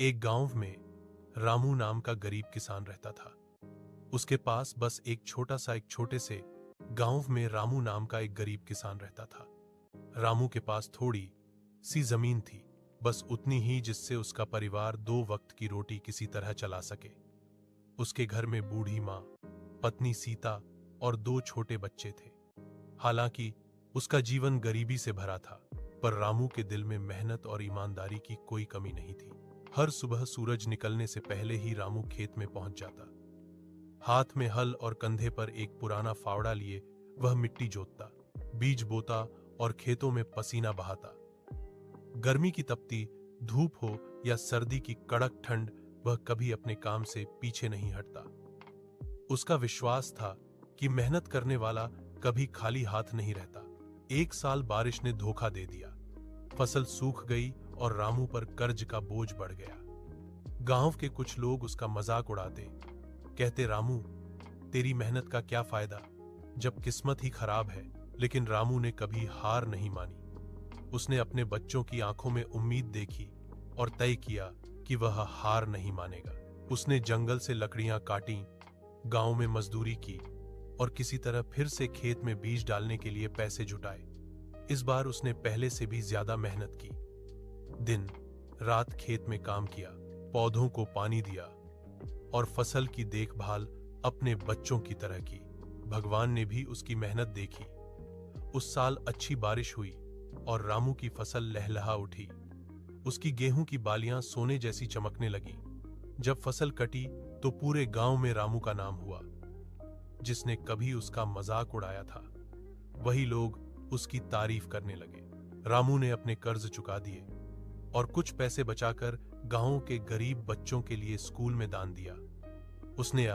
एक गांव में रामू नाम का गरीब किसान रहता था। उसके पास बस एक छोटे से गांव में रामू नाम का एक गरीब किसान रहता था। रामू के पास थोड़ी सी जमीन थी, बस उतनी ही जिससे उसका परिवार दो वक्त की रोटी किसी तरह चला सके। उसके घर में बूढ़ी माँ, पत्नी सीता और दो छोटे बच्चे थे। हालांकि उसका जीवन गरीबी से भरा था, पर रामू के दिल में मेहनत और ईमानदारी की कोई कमी नहीं थी। हर सुबह सूरज निकलने से पहले ही रामू खेत में पहुंच जाता। हाथ में हल और कंधे पर एक पुराना फावड़ा लिए वह मिट्टी जोतता, बीज बोता और खेतों में पसीना बहाता। गर्मी की तपती धूप हो या सर्दी की कड़क ठंड, वह कभी अपने काम से पीछे नहीं हटता। उसका विश्वास था कि मेहनत करने वाला कभी खाली हाथ नहीं रहता। एक साल बारिश ने धोखा दे दिया, फसल सूख गई और रामू पर कर्ज का बोझ बढ़ गया। गांव के कुछ लोग उसका मजाक उड़ाते, कहते, रामू, तेरी मेहनत का क्या फायदा जब किस्मत ही खराब है। लेकिन रामू ने कभी हार नहीं मानी। उसने अपने बच्चों की आंखों में उम्मीद देखी और तय किया कि वह हार नहीं मानेगा। उसने जंगल से लकड़ियां काटी, गांव में मजदूरी की और किसी तरह फिर से खेत में बीज डालने के लिए पैसे जुटाए। इस बार उसने पहले से भी ज्यादा मेहनत की। दिन रात खेत में काम किया, पौधों को पानी दिया और फसल की देखभाल अपने बच्चों की तरह की। भगवान ने भी उसकी मेहनत देखी। उस साल अच्छी बारिश हुई और रामू की फसल लहलहा उठी। उसकी गेहूं की बालियां सोने जैसी चमकने लगी। जब फसल कटी तो पूरे गांव में रामू का नाम हुआ। जिसने कभी उसका मजाक उड़ाया था, वही लोग उसकी तारीफ करने लगे। रामू ने अपने कर्ज चुका दिए और कुछ पैसे बचाकर गांव के गरीब बच्चों के लिए स्कूल में दान दिया। उसने